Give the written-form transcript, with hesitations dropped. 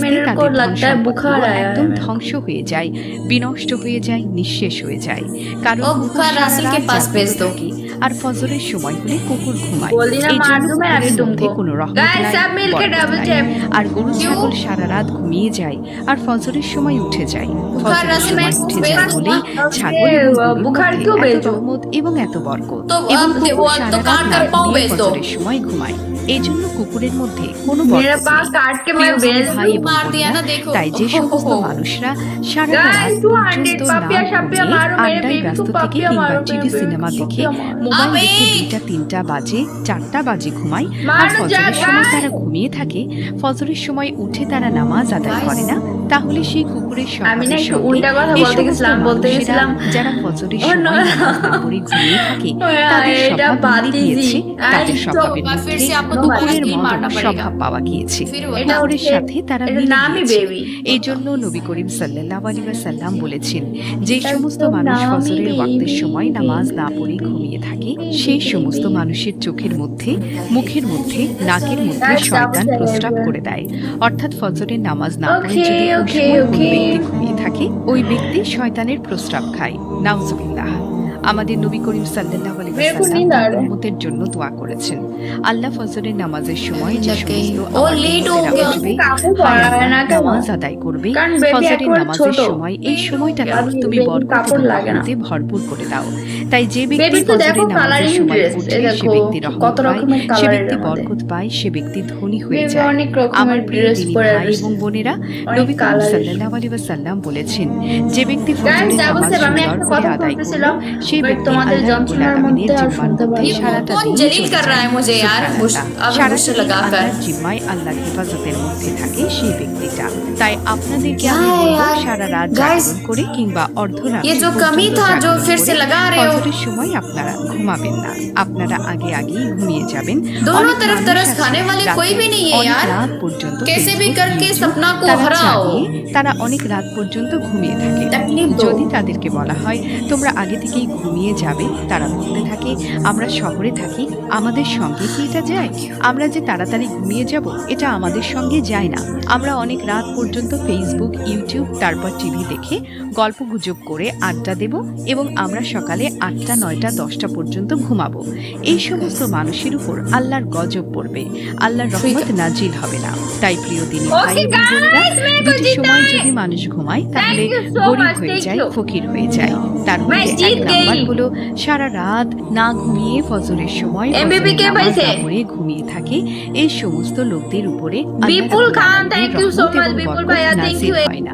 আস্তে তাদের ধন সম্পদগুলো একদম मेरे को। ধ্বংস হয়ে যায়, বিনষ্ট হয়ে যায়, নিঃশেষ হয়ে যায়। কারণ ओ কুকুর बुखार সারা रासिल के রাত पास জাগ্রত भेज दो। থাকে আর ফজরের সময় হলে কুকুর ঘুমায়। बोली ना এই मार জন্য दूं मैं अभी কুকুরের মধ্যে तुमको। কোনো রহমত गाइस নাই, सब मिलके বরকত डबल নাই। टैप। আর গরু क्यों? ছাগল সারা রাত ঘুমিয়ে যায় আর ফজরের সময় উঠে যায়। बुखार ফজরের रासिल সময় मैं উঠে भेज যায় दूं বলেই ना। ছাগল এবং গরুর बुखार মধ্যে क्यों এত भेजूं? রহমত এবং এত বরকত। तो এবং अब কুকুর वो সারা तो রাত काट না कर पाँव ঘুমিয়ে भेज दो। ফজরের সময় ঘুমায়। এই জন্য কুকুরের মধ্যে কোনো मेरा বরকত पाँव নেই। काट के প্রিয় मैं দিনী भेज ভাই दूं। এবং मार दिया বোনেরা, ना देखो। তাই যে সমস্ত মানুষরা সারাটা রাত गाइस পর্যন্ত 200 না पापिया शापिया ঘুমিয়ে मारो मेरे আড্ডায় बेबी ব্যস্ত को থেকে पापिया কিংবা मारो मेरे টিভি बेबी সিনেমা को দেখে पापिया मारो। মোবাইল अबे দেখে 2টা 3টা বাজে 4টা বাজে ঘুমায় আর मारो ফজরের সময় जागा। তারা ঘুমিয়ে থাকে, ফজরের সময় উঠে তারা নামাজ আদায় করে না, তাহলে সেই কুকুরের আমি না স্বভাবের একটু সঙ্গে উল্টা কথা এই বলতে সমস্ত গেছিলাম, বলতে মানুষেরা গেছিলাম যারা ফজরের ও সময় নো নামাজ না পড়ে ঘুমিয়ে থাকে তাদের এটা স্বভাব মিলিয়ে বাতিজি দিয়েছে। তাদের স্বভাবের फिर মধ্যে से आपको কুকুরের दोबारा स्क्रीन মতো मारना पड़ेगा। স্বভাব পাওয়া গিয়েছে। फिर কুকুরের হচ্ছে সাথে তারা এটার মিলে নামই গিয়েছে। বেবি। এই জন্য নবী করিম সাল্লাল্লাহু আলাইহি ওয়াসাল্লাম বলেছেন, যে এটার সমস্ত তো মানুষ নামই ফজরের ওয়াক্তের বেবি সময় নামাজ না বেবি পড়ে ঘুমিয়ে থাকে সেই সমস্ত মানুষের চোখের মধ্যে, মুখের মধ্যে, নাকের মধ্যে গাইস ডাবল শয়তান প্রস্রাব ট্যাপ। করে দেয়। অর্থাৎ ফজরের নামাজ না পড়ে ওকে যদি ওই ওকে সময় কোনো ওকে ব্যক্তি ঘুমিয়ে থাকে, ওই ব্যক্তি শয়তানের প্রস্রাব খায়। নাউজুবিল্লাহ। আমাদের নবী করিম সাল্লাল্লাহু আলাইহি मेरे को ওয়াসাল্লাম नींद आ তার रहा है। উম্মতের জন্য দোয়া করেছেন। আল্লাহ ফজরের নামাজের সময় যে लग गई। সমস্ত ओ আমার लेट हो উম্মতেরা गया। উঠবে, কাকু হায় পড়ায় আল্লাহ, না কেন? নামাজ আদায় করবে, কারণ বেবি ফজরের একবার নামাজের ছোট। সময় এই সময়টাকে আমি তুমি বেবির বরকত কাপড় এবং লাগে না। রহমতে ভরপুর করে দাও। তাই যে ব্যক্তি বেবির তো দেখো ফজরের নামাজের কালারিং সময় ড্রেস, উঠে এই সে দেখো ব্যক্তি রহমত কত পায়, রকমের সে কালারের ব্যক্তি মধ্যে। বরকত পায়, সে ব্যক্তি ধনী হয়ে বেবি যায়। অনেক আমার রকমের প্রিয় ড্রেস দিনী পরে ভাই আসছে, এবং বোনেরা, অনেক নবী করিম কালারের। সাল্লাল্লাহু আলাইহি ওয়াসাল্লাম বলেছেন, যে ব্যক্তি গাইস ফজরের ডাবল নামাজ ট্যাপ। আমি সুন্দর একটা করে কথা আদায় করলো, বলতেছিলাম সেই বাট ব্যক্তি তোমাদের আল্লাহ রাব্বুল যন্ত্রণার আলামিনের মধ্যে আর জিম্মার শুনতে মধ্যে পারলাম না। সারাটা कौन দিন जलील চলে कर रहा যায়। है मुझे यार সুবহানাল্লাহ। अब সারাটা मुझसे দিন लगाकर। আল্লাহর জিম্মায়, আল্লাহর হেফাজতের মধ্যে থাকে সেই ব্যক্তিটা। তাই আপনাদেরকে क्या আমি है বলবো, यार সারা রাত गाइस, জাগরণ করে কিংবা ये অর্ধরাত্রি जो कमी পর্যন্ত था जो জাগরণ फिर से করে लगा रहे हो, ফজরের সময় আপনারা ঘুমাবেন না। আপনারা আগেই ঘুমিয়ে যাবেন। दोनों অনেক तरफ মানুষ तरस আছে खाने वाले রাতে कोई भी नहीं है অনেক यार। রাত পর্যন্ত कैसे भी ফেসবুক, करके ইউটিউব सपना को তারা हराओ। চালিয়ে তারা অনেক রাত পর্যন্ত ঘুমিয়ে থাকে। तकलीफ दो। যদি তাদেরকে বলা হয় তোমরা আগে থেকেই ঘুমিয়ে যাবে, তারা বলতে থাকে আমরা শহরে থাকি, আমাদের সঙ্গে কি এটা যায়? আমরা যে তাড়াতাড়ি ঘুমিয়ে যাব এটা আমাদের সঙ্গে যায় না। আমরা অনেক রাত পর্যন্ত ফেসবুক, ইউটিউব, তারপর টিভি দেখে গল্প গুজব করে আড্ডা দেব এবং আমরা সকালে 8টা 9টা 10টা পর্যন্ত ঘুমাবো। এই সমস্ত মানুষের উপর আল্লাহর গজব পড়বে, আল্লাহর রহমত নাজিল হবে না। তাই প্রিয় দিনী ভাই Okay এবং বোনেরা, guys, मेरे को দুটি जीतना সময় है। যদি মানুষ ঘুমায় তাহলে Thank you so গরিব much, হয়ে thank যায়, you. ফকির হয়ে যায়। তার मैं মধ্যে जीत 1 নাম্বার गई। হলো সারা রাত না ঘুমিয়ে ফজরের সময় MVP ফজরের কে নামাজ পাইছে? না পড়ে ঘুমিয়ে থাকে। এই সমস্ত লোকদের উপরে আল্লাহ বিপুল রাব্বুল খান, আলামিনের thank you so রহমত much, এবং বিপুল বরকত ভাইয়া, thank নাজিল you. হয় না।